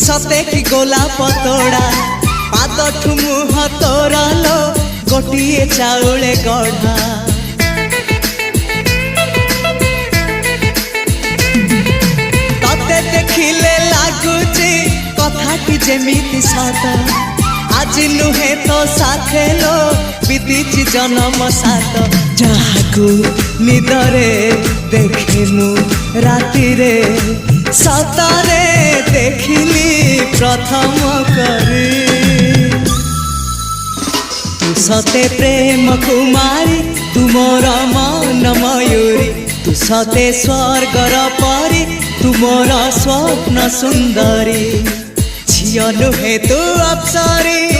सते कि गोलाप तोड़ा पाद मुह तोर लो गोटे चाउले गढ़ा तते देखिले लगुची कथाटी जेमिति सत आज नुहे तो साथे लो बीतीची जन्म सात जहाकू निदरे देखे मु राति रे सतरे देखिली प्रथम करी तू सते प्रेम कुमारी तू मोर मन मयूरी तू सते स्वर्गर परी तू मोर स्वप्न सुंदरी झियो नुहे तू अप्सरी।